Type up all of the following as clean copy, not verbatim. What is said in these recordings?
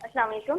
السلام علیکم.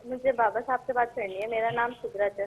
مجھے بابا صاحب سے بات کرنی ہے. میرا نام قدرت ہے.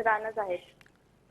رانا ظاہر.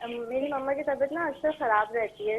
میری مما کی طبیعت نا اکثر خراب رہتی ہے,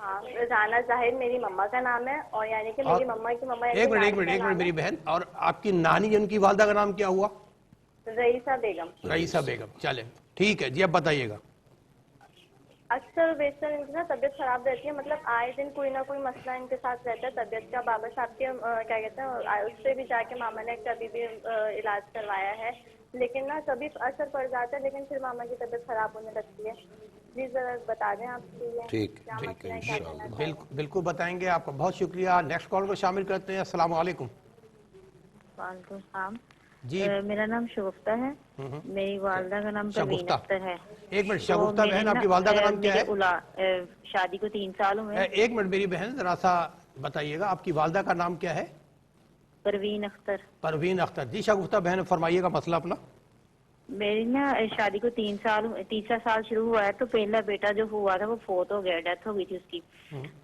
ہاں, رانا ظاہر میری مما کا نام ہے, اور یعنی کہ میری مما کی مما ایک منٹ میری بہن, اور آپ کی نانی جن کی والدہ کا نام کیا ہوا؟ رئیسہ بیگم. رئیسہ بیگم. چلیں ٹھیک ہے جی, اب بتائیے گا. اکثر بیشتر ان کی نا طبیعت خراب رہتی ہے, مطلب آئے دن کوئی نہ کوئی مسئلہ ان کے ساتھ رہتا ہے طبیعت کا. بابا صاحب کے کیا کہتے ہیں, اس سے بھی جا کے ماما نے کبھی بھی علاج کروایا ہے, لیکن نا کبھی اثر پڑ جاتا ہے, لیکن پھر ماما کی طبیعت خراب ہونے لگتی ہے. جی ذرا بتا دیں آپ کے لیے ٹھیک کیا ٹھیک مسئلہ ہے ہے, کیا کرنا انشاءاللہ. چاہیے. بالکل بتائیں گے, آپ کا بہت شکریہ. نیکسٹ کال کو شامل کرتے ہیں. السلام علیکم. وعلیکم السلام. جی میرا نام شگفتہ ہے. میری والدہ کا نام پروین شگفتہ. اختر ہے. ایک منٹ, شگفتہ بہن آپ کی والدہ کا نام کیا ہے؟ شادی کو 3 سال ہوئے. ایک منٹ میری بہن ذرا سا بتائیے گا, آپ کی والدہ کا نام کیا ہے؟ پروین اختر. پروین اختر. جی شگفتہ بہن فرمائیے گا مسئلہ اپنا. میری نا شادی کو 3 سال شروع ہوا ہے, تو پہلا بیٹا جو ہوا تھا وہ فوت ہو گیا, ڈیتھ ہو گئی تھی اس کی.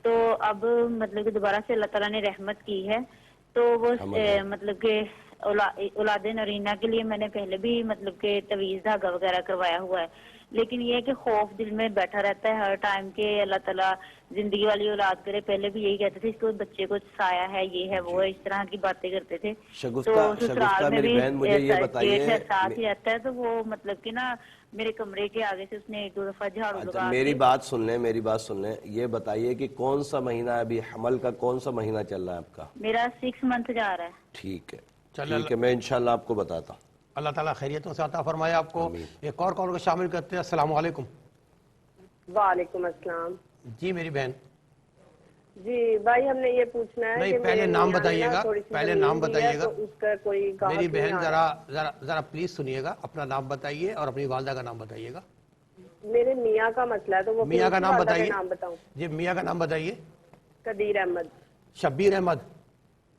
تو اب مطلب کہ دوبارہ سے اللہ تعالیٰ نے رحمت کی ہے, تو وہ مطلب کہ اولاد نرینہ کے لیے میں نے پہلے بھی مطلب کہ تویز دھاگا وغیرہ کروایا ہوا ہے, لیکن یہ ہے کہ خوف دل میں بیٹھا رہتا ہے ہر ٹائم کہ اللہ تعالیٰ زندگی والی اولاد کرے. پہلے بھی یہی کہتے تھے اس کو بچے کو سایہ ہے, یہ ہے وہ ہے, اس طرح کی باتیں کرتے تھے. تو سسرال میں بھی احساس ہی رہتا ہے, تو وہ مطلب کہ نا میرے کمرے کے آگے سے اس نے 1-2 دفعہ جھاڑو لگا. میری بات سن لیں, یہ بتائیے کہ کون سا مہینہ ہے ابھی, حمل کا کون سا مہینہ چل رہا ہے آپ کا؟ میرا 6 منتھ جا رہا ہے. ٹھیک ہے, میں انشاءاللہ آپ کو بتاتا ہوں. اللہ تعالیٰ خیریتوں سے عطا فرمائے آپ کو. ایک اور کال کو شامل کرتے ہیں. السلام علیکم. وعلیکم السلام. جی میری بہن. جی بھائی, ہم نے یہ پوچھنا ہے نہیں, پہلے نام بتائیے گا, پہلے نام بتائیے گا. میری بہن ذرا پلیز سنیے گا, اپنا نام بتائیے اور اپنی والدہ کا نام بتائیے گا. میرے میاں کا مسئلہ ہے, تو وہ میاں کا نام بتائیے. بتاؤں؟ جی میاں کا نام بتائیے. قدیر احمد. شبیر احمد.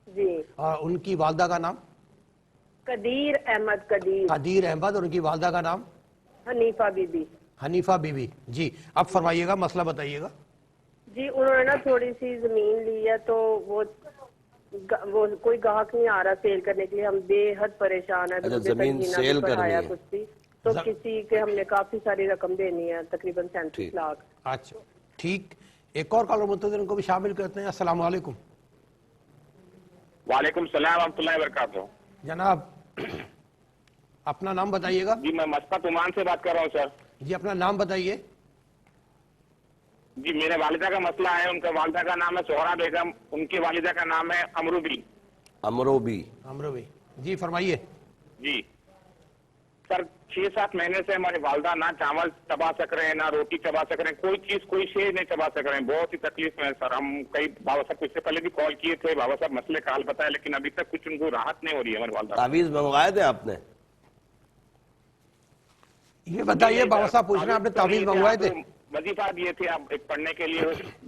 جی. اور ان کی والدہ کا نام؟ قدیر احمد. قدیر احمد. اور ان کی والدہ کا نام؟ حنیفہ بی بی. حنیفہ بی بی. جی اب فرمائیے گا, مسئلہ بتائیے گا. جی انہوں نے نا تھوڑی سی زمین لی ہے, تو وہ کوئی گاہک نہیں آ رہا سیل کرنے کے لیے, ہم بے حد پریشان ہیں. زمین سیل کرنی ہے کچھ بھی, تو کسی کے ہم نے کافی ساری رقم دینی ہے, تقریباً 37 لاکھ. اچھا ٹھیک, ایک اور کالر منتظر کو بھی شامل کرتے ہیں. السلام علیکم. وعلیکم السلام ورحمۃ اللہ وبرکاتہ. جناب اپنا نام بتائیے گا. جی میں مسقط عمان سے بات کر رہا ہوں سر. جی اپنا نام بتائیے. جی میرے والدہ کا مسئلہ ہے, ان کا والدہ کا نام ہے سہرا بیگم, ان کی والدہ کا نام ہے امروبی. امروبی. جی فرمائیے. جی سر 6-7 مہینے سے ہماری والدہ نہ چاول چبا سک رہے ہیں, نہ روٹی چبا سک رہے ہیں, کوئی شے نہیں چبا سک رہے ہیں. بہت ہی تکلیف میں سر. ہم کئی بابا صاحب کو اس سے پہلے بھی کال کیے تھے, بابا صاحب مسئلے کا حل بتایا, لیکن ابھی تک کچھ ان کو راحت نہیں ہو رہی ہے. ہماری والدہ تعویذ منگوائے تھے آپ نے؟ یہ بتائیے, بابا صاحب پوچھ رہے ہیں آپ نے تعویذ منگوائے تھے؟ وظیفہ دیے تھے اب ایک پڑھنے کے لیے,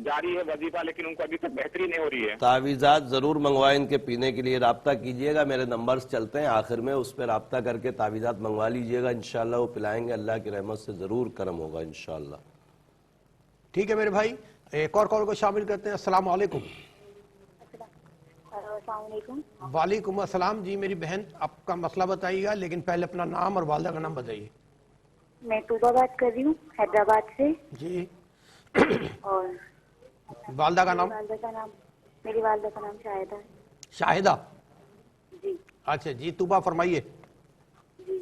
جاری ہے وظیفہ, لیکن ان کو ابھی تک بہتری نہیں ہو رہی ہے. تعویذات ضرور منگوائیں ان کے پینے کے لیے. رابطہ کیجئے گا, میرے نمبرز چلتے ہیں آخر میں, اس پہ رابطہ کر کے تعویذات منگوا لیجئے گا, انشاءاللہ وہ پلائیں گے. اللہ کی رحمت سے ضرور کرم ہوگا انشاءاللہ. ٹھیک ہے میرے بھائی, ایک اور کال کو شامل کرتے ہیں. السلام علیکم. السلام علیکم. وعلیکم السلام. جی میری بہن آپ کا مسئلہ بتائیے گا, لیکن پہلے اپنا نام اور والدہ کا نام بتائیے. میں طوبہ بات کر رہی ہوں حیدرآباد سے. جی. اور والدہ کا نام؟ میری والدہ کا نام شاہدہ. شاہدہ. جی. اچھا جی طوبہ فرمائیے. جی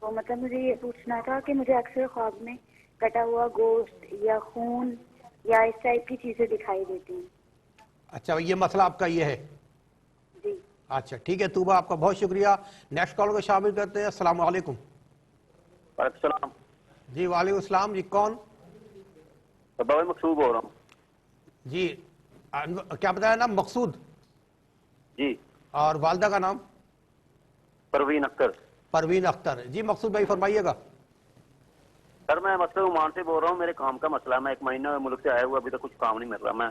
تو مطلب مجھے یہ پوچھنا تھا کہ مجھے اکثر خواب میں کٹا ہوا گوشت یا خون یا اس ٹائپ کی چیزیں دکھائی دیتی ہیں. اچھا یہ مسئلہ آپ کا یہ ہے؟ جی. اچھا ٹھیک ہے طوبہ, آپ کا بہت شکریہ. نیکسٹ کال کو شامل کرتے ہیں. السلام علیکم. وعلیکم السلام. جی وعلیکم السلام. جی کون؟ بابا مقصود بول رہا ہوں. جی کیا بتایا نام؟ مقصود. جی. اور والدہ کا نام؟ پروین اختر. پروین اختر. جی مقصود بھائی فرمائیے گا. سر میں مسئلہ عمان سے بول رہا ہوں, میرے کام کا مسئلہ ہے. میں 1 مہینہ ملک سے آیا ہوا, ابھی تک کچھ کام نہیں مل رہا. میں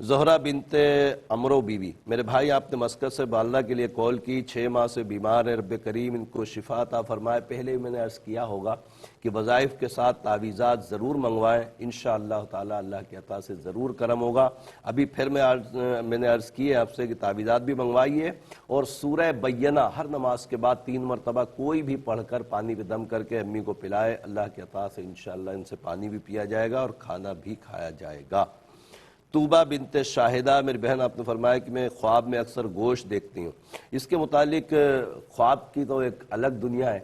زہرہ بنت عمرو بیوی، میرے بھائی آپ نے مسکت سے والدہ کے لیے کال کی، 6 ماہ سے بیمار ہے، رب کریم ان کو شفا عطا فرمائے۔ پہلے ہی میں نے عرض کیا ہوگا کہ وظائف کے ساتھ تعویذات ضرور منگوائیں، انشاءاللہ تعالی اللہ کی عطا سے ضرور کرم ہوگا۔ ابھی پھر میں نے عرض کی ہے آپ سے کہ تعویذات بھی منگوائیے، اور سورہ بینہ ہر نماز کے بعد 3 مرتبہ کوئی بھی پڑھ کر پانی پہ دم کر کے امی کو پلائے، اللہ کی عطا سے انشاءاللہ ان سے پانی بھی پیا جائے گا اور کھانا بھی کھایا جائے گا۔ طوبہ بنت شاہدہ، میری بہن آپ نے فرمایا کہ میں خواب میں اکثر گوشت دیکھتی ہوں، اس کے متعلق خواب کی تو ایک الگ دنیا ہے،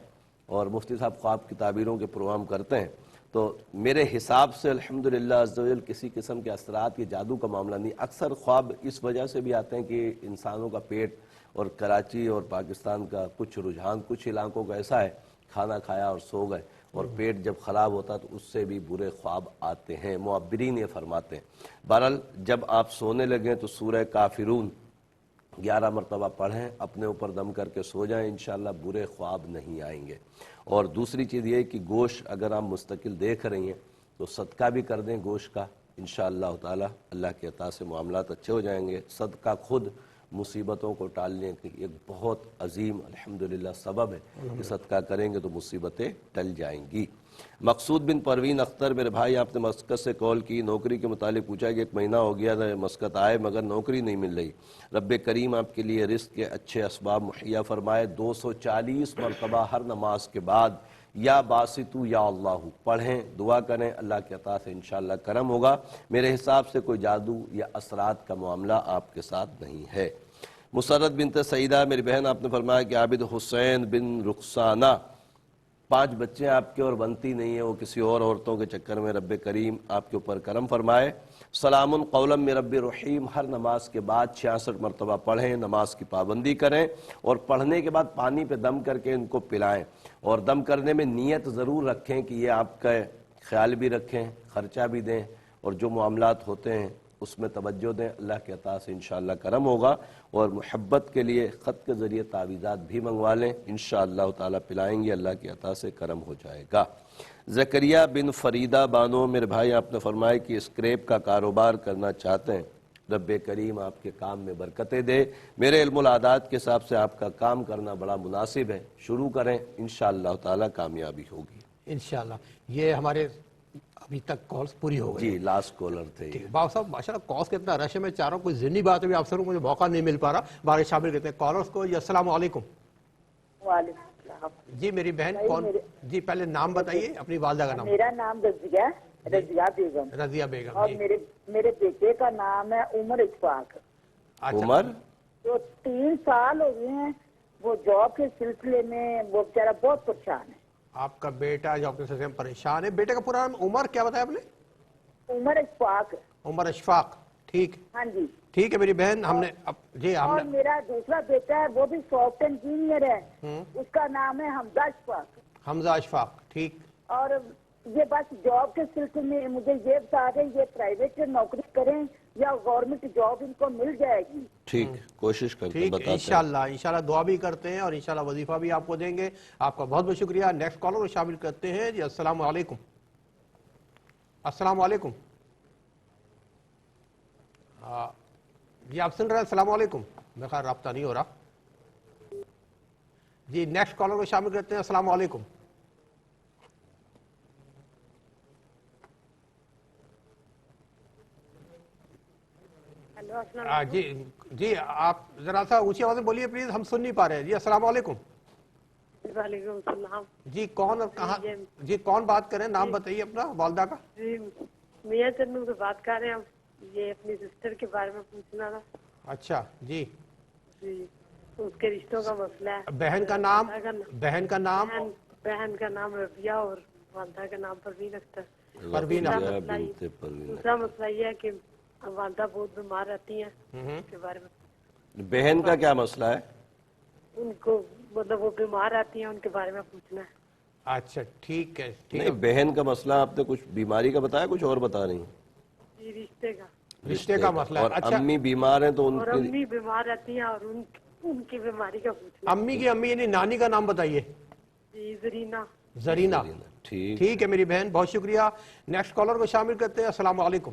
اور مفتی صاحب خواب کی تعبیروں کے پروگرام کرتے ہیں، تو میرے حساب سے الحمدللہ عز و جل کسی قسم کے اثرات یا جادو کا معاملہ نہیں۔ اکثر خواب اس وجہ سے بھی آتے ہیں کہ انسانوں کا پیٹ، اور کراچی اور پاکستان کا کچھ رجحان کچھ علاقوں کا ایسا ہے، کھانا کھایا اور سو گئے، اور پیٹ جب خراب ہوتا تو اس سے بھی برے خواب آتے ہیں، معبرین یہ فرماتے ہیں۔ بہرحال جب آپ سونے لگیں تو سورہ کافرون 11 مرتبہ پڑھیں، اپنے اوپر دم کر کے سو جائیں، انشاءاللہ برے خواب نہیں آئیں گے۔ اور دوسری چیز یہ ہے کہ گوشت اگر آپ مستقل دیکھ رہی ہیں تو صدقہ بھی کر دیں گوشت کا، انشاءاللہ تعالی اللہ کی عطا سے معاملات اچھے ہو جائیں گے۔ صدقہ خود مصیبتوں کو ٹالنے کی ایک بہت عظیم الحمدللہ سبب ہے کہ صدقہ کریں گے تو مصیبتیں ٹل جائیں گی۔ مقصود بن پروین اختر، میرے بھائی آپ نے مسکت سے کال کی، نوکری کے متعلق پوچھا کہ 1 مہینہ ہو گیا تھا مسکت آئے مگر نوکری نہیں مل رہی، رب کریم آپ کے لیے رزق کے اچھے اسباب مہیا فرمائے۔ 240 مرتبہ ہر نماز کے بعد یا باسطو یا اللہ پڑھیں، دعا کریں، اللہ کے عطا سے انشاءاللہ کرم ہوگا۔ میرے حساب سے کوئی جادو یا اثرات کا معاملہ آپ کے ساتھ نہیں ہے۔ مسرت بنت سعیدہ، میری بہن آپ نے فرمایا کہ عابد حسین بن رخسانہ، 5 بچے آپ کے اور بنتی نہیں ہے، وہ کسی اور عورتوں کے چکر میں، رب کریم آپ کے اوپر کرم فرمائے۔ سلام قولا من رب رحیم ہر نماز کے بعد 66 مرتبہ پڑھیں، نماز کی پابندی کریں، اور پڑھنے کے بعد پانی پہ دم کر کے ان کو پلائیں، اور دم کرنے میں نیت ضرور رکھیں کہ یہ آپ کا خیال بھی رکھیں، خرچہ بھی دیں، اور جو معاملات ہوتے ہیں اس میں توجہ دیں، اللہ کے عطا سے انشاءاللہ کرم ہوگا۔ اور محبت کے لیے خط کے ذریعے تعویذات بھی منگوا لیں، انشاءاللہ تعالی پلائیں گے، اللہ کی عطا سے کرم ہو جائے گا۔ زکریہ بن فریدہ بانو، میرے بھائی آپ نے فرمایا کہ اسکریپ کا کاروبار کرنا چاہتے ہیں، رب کریم آپ کے کام میں برکتیں دے۔ میرے علم العادات کے حساب سے آپ کا کام کرنا بڑا مناسب ہے، شروع کریں، انشاءاللہ تعالی کامیابی ہوگی انشاءاللہ۔ یہ ہمارے ابھی تک کالز پوری ہو گئی جی، لاسٹ کالر تھے یہ۔ بابا صاحب ماشاءاللہ کالز کے اتنا رش ہے، میں چاہ رہا ہوں کوئی ذہنی بات ہے، افسروں کو مجھے موقع نہیں مل پا رہا، بارے شامل کرتے ہیں کالرز کو۔ جی السلام علیکم۔ وعلیکم السلام جی میری بہن کون؟ جی پہلے نام بتائیے، اپنی والدہ کا نام۔ میرا نام رضیہ بیگم، رضیہ بیگم۔ اور جی میرے بیٹے کا نام ہے عمر اشفاق۔ عمر جو 3 سال ہو گئے ہیں، وہ جاب کے سلسلے میں وہ بیچارہ بہت پریشان ہے۔ آپ کا بیٹا جاب کے سلسلے میں پریشان ہے، بیٹے کا پورا نام عمر کیا بتایا آپ نے؟ عمر اشفاق۔ عمر اشفاق، ٹھیک ہاں جی ٹھیک ہے میری بہن، ہم نے جی ہم اور نے میرا دوسرا بیٹا ہے، وہ بھی سافٹ انجینئر ہے، اس کا نام ہے حمزہ اشفاق۔ حمزہ اشفاق، ٹھیک۔ اور یہ بس جاب کے سلسلے میں مجھے یہ بتا دیں یہ پرائیویٹ نوکری کریں یا گورنمنٹ جاب ان کو مل جائے گی؟ ٹھیک، کوشش کرتے ہیں، ٹھیک، بتاتے ہیں۔ انشاءاللہ دعا بھی کرتے ہیں، اور انشاءاللہ وظیفہ بھی آپ کو دیں گے۔ آپ کا بہت بہت شکریہ۔ نیکسٹ کالر کو شامل کرتے ہیں۔ جی السلام علیکم۔ السلام علیکم۔ جی آپ سن رہے ہیں؟ السلام علیکم۔ میرے خیال رابطہ نہیں ہو رہا۔ جی نیکسٹ کالر کو شامل کرتے ہیں۔ السلام علیکم۔ جی آپ ذرا سا اونچی آواز میں بولیے پلیز، ہم سن نہیں پا رہے ہیں۔ جی السلام علیکم۔ وعلیکم السلام۔ جی کون اور کہاں؟ جی کون بات کریں؟ نام بتائیے اپنا، والدہ کا۔ جی میاں چنو سے بات کر رہے ہیں ہم، یہ اپنی سسٹر کے بارے میں پوچھنا تھا۔ اچھا جی جی اس کے رشتوں کا مسئلہ ہے۔ بہن کا نام؟ بہن کا نام؟ بہن کا نام ربیہ اور والدہ کا نام پروین اختر۔ پروین اختر۔ دوسرا مسئلہ یہ ہے کہ والدہ بہت بیمار رہتی ہیں، اس کے بارے میں۔ بہن کا کیا مسئلہ ہے؟ ان کو مطلب وہ بیمار رہتی ہیں، ان کے بارے میں پوچھنا ہے۔ اچھا ٹھیک ہے۔ نہیں، بہن کا مسئلہ آپ نے کچھ بیماری کا بتایا، کچھ اور بتا رہی ہیں؟ جی رشتے کا۔ رشتے کا مسئلہ ہے۔ اور امی بیمار ہیں تو ان اور کی امی بیمار رہتی ہیں اور ان کی بیماری کا پوچھنا۔ امی کی امی یعنی نانی کا نام بتائیے۔ جی زرینہ۔ زرینہ، ٹھیک ہے میری بہن، بہت شکریہ۔ نیکسٹ کالر کو شامل کرتے ہیں۔ السلام علیکم۔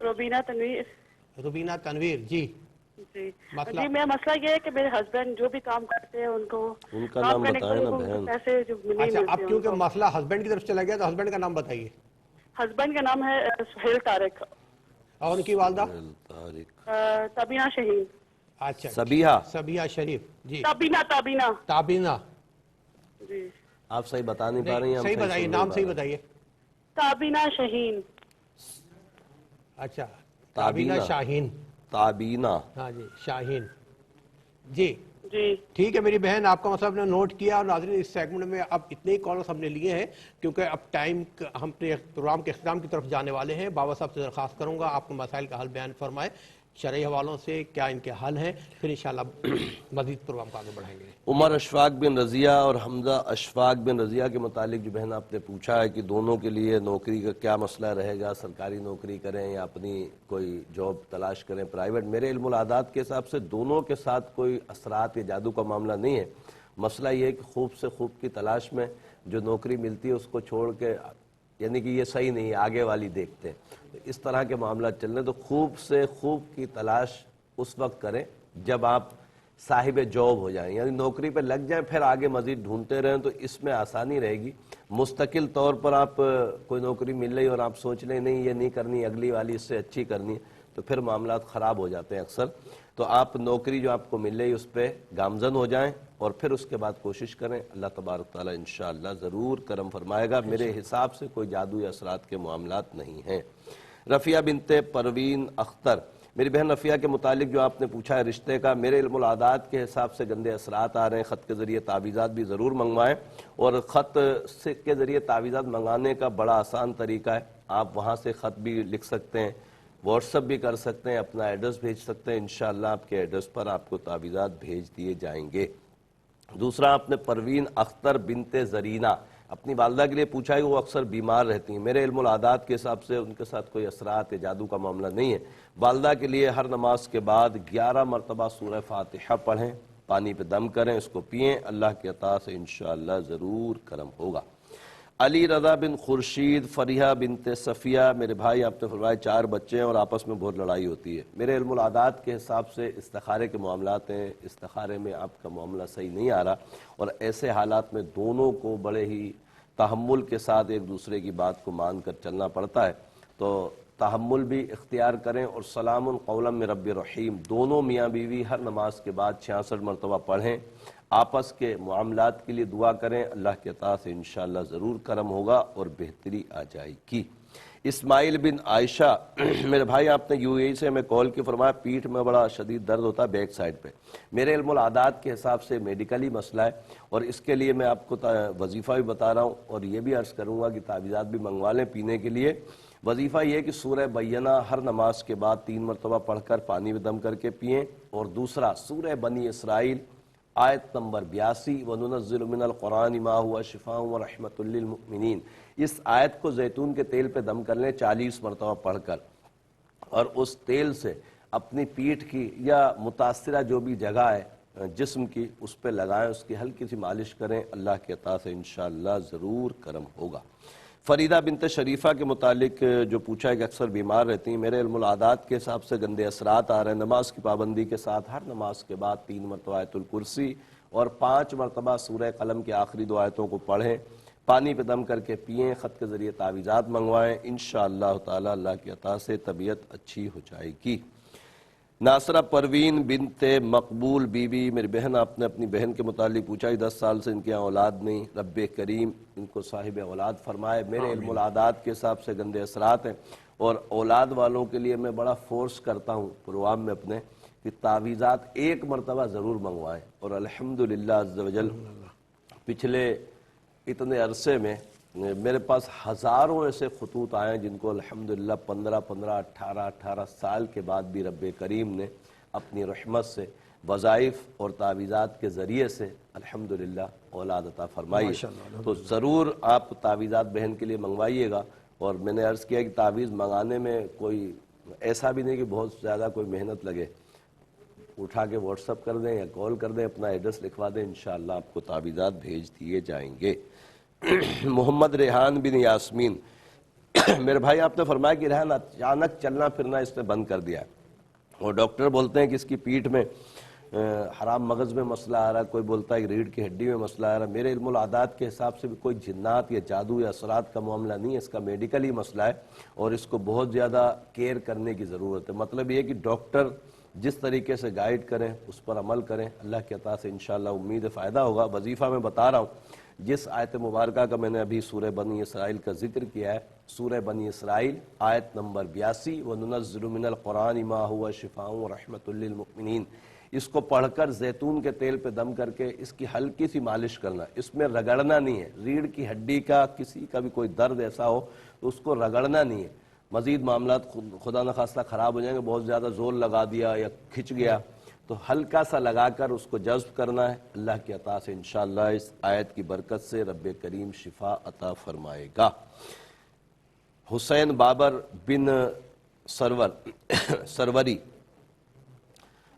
روبینہ تنویر. روبینہ تنویر جی جی مسئلہ جی میرا مسئلہ یہ ہے کہ میرے ہسبینڈ جو بھی کام کرتے ہیں ان کو کا نام بتائیں نا بہن. پیسے جو نہیں اچھا ملتے اب کیونکہ مسئلہ ہسبینڈ کی طرف چلا گیا تو ہسبینڈ کا نام بتائیے. ہسبینڈ کا نام ہے سہیل طارق اور ان کی والدہ تبینہ شہین. اچھا سبیحہ شریف جی. تابینہ جی آپ صحیح بتا نہیں پا رہی ہیں. صحیح بتائیے نام صحیح بتائیے. تابینہ شہین. اچھا تابینہ شاہین. تابینہ ہاں جی شاہین جی جی ٹھیک ہے میری بہن آپ کا مسئلہ ہم نے نوٹ کیا. اور ناظرین اس سیگمنٹ میں اب اتنے ہی کالز ہم نے لیے ہیں کیونکہ اب ٹائم ہم اپنے پروگرام کے اختتام کی طرف جانے والے ہیں. بابا صاحب سے درخواست کروں گا آپ کو مسائل کا حل بیان فرمائے شرعی حوالوں سے کیا ان کے حل ہیں, پھر انشاءاللہ مزید پروگرام کو آگے بڑھائیں گے. عمر اشفاق بن رضیہ اور حمزہ اشفاق بن رضیہ کے متعلق جو بہن آپ نے پوچھا ہے کہ دونوں کے لیے نوکری کا کیا مسئلہ رہے گا, سرکاری نوکری کریں یا اپنی کوئی جاب تلاش کریں پرائیویٹ. میرے علم العادات کے حساب سے دونوں کے ساتھ کوئی اثرات یا جادو کا معاملہ نہیں ہے. مسئلہ یہ ہے کہ خوب سے خوب کی تلاش میں جو نوکری ملتی ہے اس کو چھوڑ کے یعنی کہ یہ صحیح نہیں ہے آگے والی دیکھتے ہیں. اس طرح کے معاملات چل رہے ہیں تو خوب سے خوب کی تلاش اس وقت کریں جب آپ صاحب جاب ہو جائیں, یعنی نوکری پہ لگ جائیں پھر آگے مزید ڈھونڈتے رہیں تو اس میں آسانی رہے گی. مستقل طور پر آپ کوئی نوکری مل رہی اور آپ سوچ لیں نہیں یہ نہیں کرنی اگلی والی اس سے اچھی کرنی ہے تو پھر معاملات خراب ہو جاتے ہیں اکثر. تو آپ نوکری جو آپ کو مل رہی اس پہ گامزن ہو جائیں اور پھر اس کے بعد کوشش کریں. اللہ تبارک تعالیٰ انشاءاللہ ضرور کرم فرمائے گا. میرے حساب سے کوئی جادو یا اثرات کے معاملات نہیں ہیں. رفیہ بنت پروین اختر, میری بہن رفیہ کے متعلق جو آپ نے پوچھا ہے رشتے کا, میرے علم العادات کے حساب سے گندے اثرات آ رہے ہیں. خط کے ذریعے تعویذات بھی ضرور منگوائیں اور خط کے ذریعے تعویذات منگانے کا بڑا آسان طریقہ ہے. آپ وہاں سے خط بھی لکھ سکتے ہیں, واٹس ایپ بھی کر سکتے ہیں, اپنا ایڈریس بھیج سکتے ہیں, انشاءاللہ آپ کے ایڈریس پر آپ کو تعویذات بھیج دیے جائیں گے. دوسرا آپ نے پروین اختر بنت زرینہ اپنی والدہ کے لیے پوچھا ہے, وہ اکثر بیمار رہتی ہیں. میرے علم العادات کے حساب سے ان کے ساتھ کوئی اثرات یا جادو کا معاملہ نہیں ہے. والدہ کے لیے ہر نماز کے بعد 11 مرتبہ سورہ فاتحہ پڑھیں, پانی پہ دم کریں, اس کو پئیں, اللہ کی عطا سے انشاءاللہ ضرور کرم ہوگا. علی رضا بن خورشید فریحہ بنت صفیہ, میرے بھائی آپ نے فرمایا 4 بچے ہیں اور آپس میں بہت لڑائی ہوتی ہے. میرے علم العادات کے حساب سے استخارے کے معاملات ہیں, استخارے میں آپ کا معاملہ صحیح نہیں آ رہا اور ایسے حالات میں دونوں کو بڑے ہی تحمل کے ساتھ ایک دوسرے کی بات کو مان کر چلنا پڑتا ہے. تو تحمل بھی اختیار کریں اور سلام قولا من رب رحیم دونوں میاں بیوی ہر نماز کے بعد 66 مرتبہ پڑھیں. آپس کے معاملات کے لیے دعا کریں, اللہ کے عطا سے انشاءاللہ ضرور کرم ہوگا اور بہتری آ جائے گی. اسماعیل بن عائشہ, میرے بھائی آپ نے یو اے سے ہمیں کال کی فرمایا پیٹھ میں بڑا شدید درد ہوتا ہے بیک سائڈ پہ. میرے علم العادات کے حساب سے میڈیکلی مسئلہ ہے اور اس کے لیے میں آپ کو وظیفہ بھی بتا رہا ہوں اور یہ بھی عرض کروں گا کہ تعویذات بھی منگوا لیں پینے کے لیے. وظیفہ یہ کہ سورہ بینہ ہر نماز کے بعد 3 مرتبہ پڑھ کر پانی میں دم کر کے پئیں, اور دوسرا سورہ بنی اسرائیل آیت نمبر 82 وَنُنَزِّلُ مِنَ الْقُرْآنِ مَا هُوَ شِفَاءٌ وَرَحْمَةٌ لِّلْمُؤْمِنِينَ, اس آیت کو زیتون کے تیل پہ دم کر لیں 40 مرتبہ پڑھ کر, اور اس تیل سے اپنی پیٹھ کی یا متاثرہ جو بھی جگہ ہے جسم کی اس پہ لگائیں, اس کی ہلکی سی مالش کریں, اللہ کے عطا سے انشاءاللہ ضرور کرم ہوگا. فریدہ بنت شریفہ کے متعلق جو پوچھا ہے کہ اکثر بیمار رہتی ہیں, میرے علم العادات کے حساب سے گندے اثرات آ رہے ہیں. نماز کی پابندی کے ساتھ ہر نماز کے بعد 3 مرتبہ آیت الکرسی اور 5 مرتبہ سورہ قلم کی آخری 2 آیتوں کو پڑھیں, پانی پہ دم کر کے پئیں, خط کے ذریعے تعویذات منگوائیں, انشاءاللہ تعالی اللہ کی عطا سے طبیعت اچھی ہو جائے گی. ناصرہ پروین بنت مقبول بی بی, میری بہن آپ نے اپنی بہن کے متعلق پوچھا ہے 10 سال سے ان کے یہاں اولاد نہیں, رب کریم ان کو صاحب اولاد فرمائے. میرے علم العادات کے حساب سے گندے اثرات ہیں اور اولاد والوں کے لیے میں بڑا فورس کرتا ہوں پروگرام میں اپنے کہ تعویذات 1 مرتبہ ضرور منگوائیں, اور الحمدللہ عز و جل پچھلے اتنے عرصے میں میرے پاس ہزاروں ایسے خطوط آئے ہیں جن کو الحمدللہ 15 18 سال کے بعد بھی رب کریم نے اپنی رحمت سے وظائف اور تعویذات کے ذریعے سے الحمدللہ اولاد عطا فرمائی. تو ضرور آپ تعویذات بہن کے لیے منگوائیے گا, اور میں نے عرض کیا کہ تعویذ منگانے میں کوئی ایسا بھی نہیں کہ بہت زیادہ کوئی محنت لگے, اٹھا کے واٹس ایپ کر دیں یا کال کر دیں, اپنا ایڈریس لکھوا دیں, انشاءاللہ آپ کو تعویذات بھیج دیے جائیں گے. محمد ریحان بن یاسمین, میرے بھائی آپ نے فرمایا کہ رہن اچانک چلنا پھرنا اس نے بند کر دیا ہے، اور ڈاکٹر بولتے ہیں کہ اس کی پیٹھ میں حرام مغز میں مسئلہ آ رہا ہے، کوئی بولتا ہے کہ ریڑھ کی ہڈی میں مسئلہ آ رہا ہے۔ میرے علم العادات کے حساب سے بھی کوئی جنات یا جادو یا اثرات کا معاملہ نہیں ہے، اس کا میڈیکلی مسئلہ ہے اور اس کو بہت زیادہ کیئر کرنے کی ضرورت ہے۔ مطلب یہ کہ ڈاکٹر جس طریقے سے گائیڈ کریں اس پر عمل کریں، اللہ کی عطا سے انشاءاللہ امید فائدہ ہوگا۔ وظیفہ میں بتا رہا ہوں، جس آیت مبارکہ کا میں نے ابھی سورہ بنی اسرائیل کا ذکر کیا ہے، سورہ بنی اسرائیل آیت نمبر 82، وَنُنَزِّلُ مِنَ الْقُرْآنِ مَا هُوَ شِفَاءٌ وَرَحْمَةٌ لِّلْمُؤْمِنِينَ، اس کو پڑھ کر زیتون کے تیل پہ دم کر کے اس کی ہلکی سی مالش کرنا، اس میں رگڑنا نہیں ہے۔ ریڑھ کی ہڈی کا کسی کا بھی کوئی درد ایسا ہو تو اس کو رگڑنا نہیں ہے، مزید معاملات خدا نخواستہ خراب ہو جائیں گے، بہت زیادہ زور لگا دیا یا کھچ گیا تو ہلکا سا لگا کر اس کو جذب کرنا ہے۔ اللہ کی عطا سے انشاءاللہ اس آیت کی برکت سے رب کریم شفا عطا فرمائے گا۔ حسین بابر بن سروری،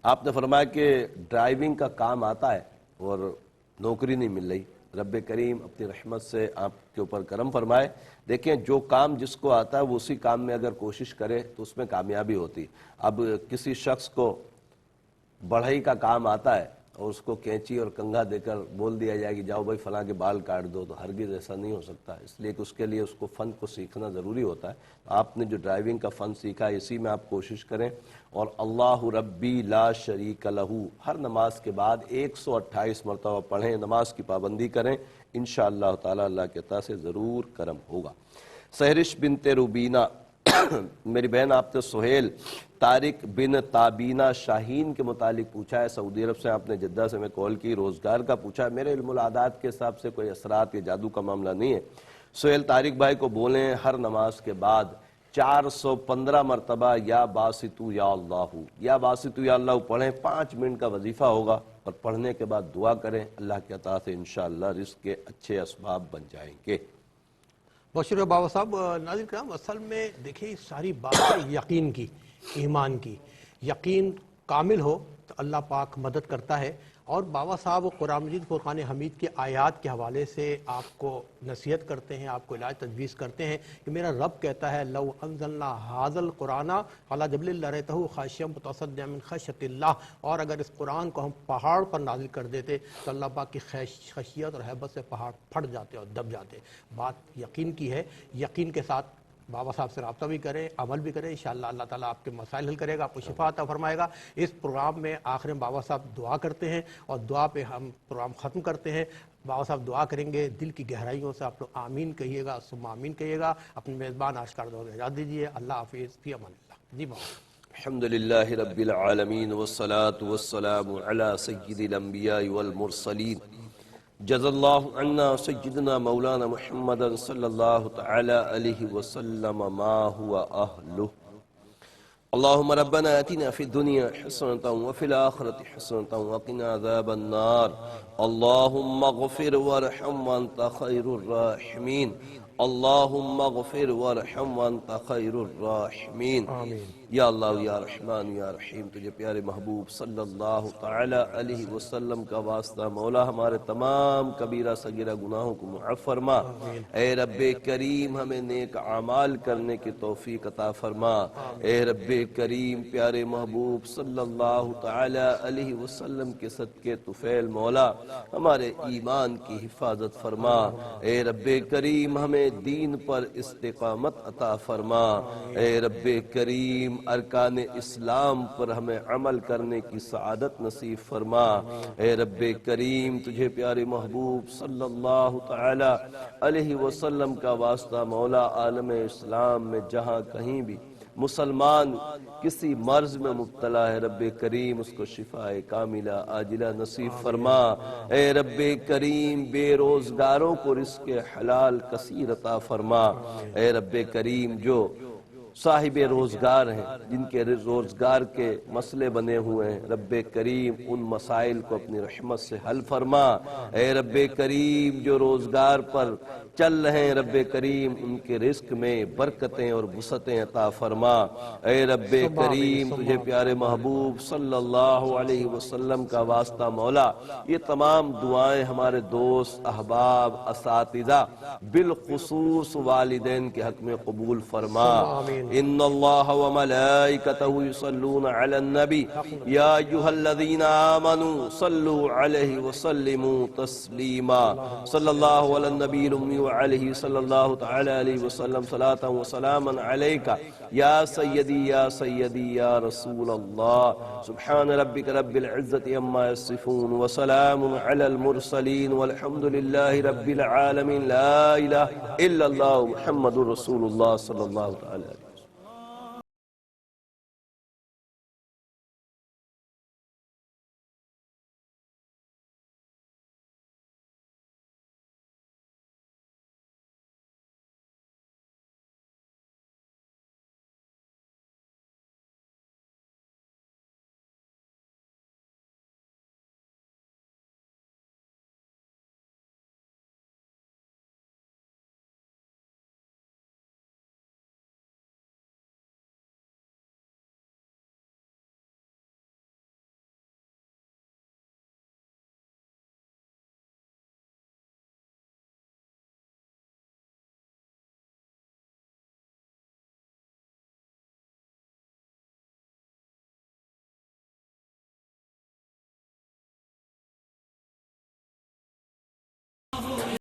آپ نے فرمایا کہ ڈرائیونگ کا کام آتا ہے اور نوکری نہیں مل رہی، رب کریم اپنی رحمت سے آپ کے اوپر کرم فرمائے۔ دیکھیں جو کام جس کو آتا ہے وہ اسی کام میں اگر کوشش کرے تو اس میں کامیابی ہوتی۔ اب کسی شخص کو بڑھئی کا کام آتا ہے اور اس کو کینچی اور کنگھا دے کر بول دیا جائے کہ جاؤ بھائی فلاں کے بال کاٹ دو، تو ہرگز ایسا نہیں ہو سکتا، اس لیے کہ اس کے لیے اس کو فن کو سیکھنا ضروری ہوتا ہے۔ آپ نے جو ڈرائیونگ کا فن سیکھا ہے اسی میں آپ کوشش کریں، اور اللہ ربی لا شریک لہو ہر نماز کے بعد 128 مرتبہ پڑھیں، نماز کی پابندی کریں، انشاءاللہ تعالی اللہ کے عطا سے ضرور کرم ہوگا۔ سہرش بنت روبینہ، میری بہن آپ نے سہیل طارق بن تابینہ شاہین کے متعلق پوچھا ہے، سعودی عرب سے آپ نے جدہ سے میں کال کی، روزگار کا پوچھا ہے۔ میرے علم العادات کے حساب سے کوئی اثرات یا جادو کا معاملہ نہیں ہے۔ سہیل طارق بھائی کو بولیں ہر نماز کے بعد 415 مرتبہ یا باسطو یا اللہ، یا باسطو یا اللہ پڑھیں، 5 منٹ کا وظیفہ ہوگا، اور پڑھنے کے بعد دعا کریں، اللہ کے عطا سے انشاءاللہ رزق کے اچھے اسباب بن جائیں گے۔ بہت شکریہ بابا صاحب۔ ناظرین کرام، اصل میں دیکھیں ساری بات ہے یقین کی، ایمان کی۔ یقین کامل ہو تو اللہ پاک مدد کرتا ہے، اور بابا صاحب قرآن مجید فرقان حمید کے آیات کے حوالے سے آپ کو نصیحت کرتے ہیں، آپ کو علاج تجویز کرتے ہیں کہ میرا رب کہتا ہے لو انزلنا ھذا القرآن علی جبل لرأیتہ خاشعا متصدعا من خشیۃ اللہ، اور اگر اس قرآن کو ہم پہاڑ پر نازل کر دیتے تو اللہ پاک کی خشیت اور ہیبت سے پہاڑ پھٹ جاتے اور دب جاتے۔ بات یقین کی ہے، یقین کے ساتھ بابا صاحب سے رابطہ بھی کریں، عمل بھی کریں، انشاءاللہ اللہ تعالیٰ آپ کے مسائل حل کرے گا، آپ کو شفا عطا فرمائے گا۔ اس پروگرام میں آخر میں بابا صاحب دعا کرتے ہیں، اور دعا پہ ہم پروگرام ختم کرتے ہیں۔ بابا صاحب دعا کریں گے، دل کی گہرائیوں سے آپ لوگ آمین کہیے گا، ثم آمین کہیے گا۔ اپنے میزبان آشکار دور میں اجازت دیجیے۔ اللہ حافظ، فی امان اللہ۔ جی بابا الحمدللہ رب العالمین والصلاة والسلام علی سید الانبیاء والمرسلین، جزا اللہ عنا سیدنا مولانا محمد صلی اللہ تعالی علیہ وسلم ما هو اہلہ۔ اللہم ربنا آتنا فی الدنیا حسنة وفی الآخرة حسنة وقنا عذاب النار۔ اللہم اغفر وارحم وانت خیر الراحمین۔ اللہم اغفر وارحم وانت خیر الراحمین۔ یا اللہ یا رحمان یا رحیم، تجھے پیارے محبوب صلی اللہ تعالی علیہ وسلم کا واسطہ مولا ہمارے تمام کبیرہ صغیرہ گناہوں کو معاف فرما۔ اے رب کریم ہمیں نیک اعمال کرنے کی توفیق عطا فرما۔ اے رب کریم پیارے محبوب صلی اللہ تعالی علیہ وسلم کے صدقے طفیل مولا ہمارے ایمان کی حفاظت فرما۔ اے رب کریم ہمیں دین پر استقامت عطا فرما۔ اے رب کریم ارکان اسلام پر ہمیں عمل کرنے کی سعادت نصیب فرما۔ اے رب کریم تجھے پیارے محبوب صلی اللہ تعالی علیہ وسلم کا واسطہ مولا عالم اسلام میں جہاں کہیں بھی مسلمان کسی مرض میں مبتلا ہے، رب کریم اس کو شفاء کاملہ عاجلہ نصیب فرما۔ اے رب کریم بے روزگاروں کو رزق حلال کثیر عطا فرما۔ اے رب کریم جو صاحب روزگار ہیں، جن کے روزگار کے مسئلے بنے ہوئے ہیں، رب کریم ان مسائل کو اپنی رحمت سے حل فرما۔ اے رب کریم جو روزگار پر چل رہے ہیں، رب کریم ان کے رزق میں برکتیں اور وسعتیں عطا فرما۔ اے رب کریم تجھے پیارے محبوب صلی اللہ علیہ وسلم کا واسطہ مولا، یہ تمام دعائیں ہمارے دوست، احباب، اساتذہ، بالخصوص والدین کے حق میں قبول فرما۔ ان اللہ وملائکتہ یصلون علی النبی یا ایھا الذین آمنوا صلوا علیہ وسلموا تسلیما۔ صلی اللہ علی النبی الأمی وعلیہ صلی اللہ تعالی علیہ وسلم صلاۃ وسلاما علیک یا سیدی یا سیدی یا رسول اللہ۔ سبحان ربک رب العزت عما یصفون وسلام علی المرسلین والحمد للہ رب العالمین۔ لا الہ الا اللہ محمد رسول اللہ صلی اللہ تعالی علیہ وسلم۔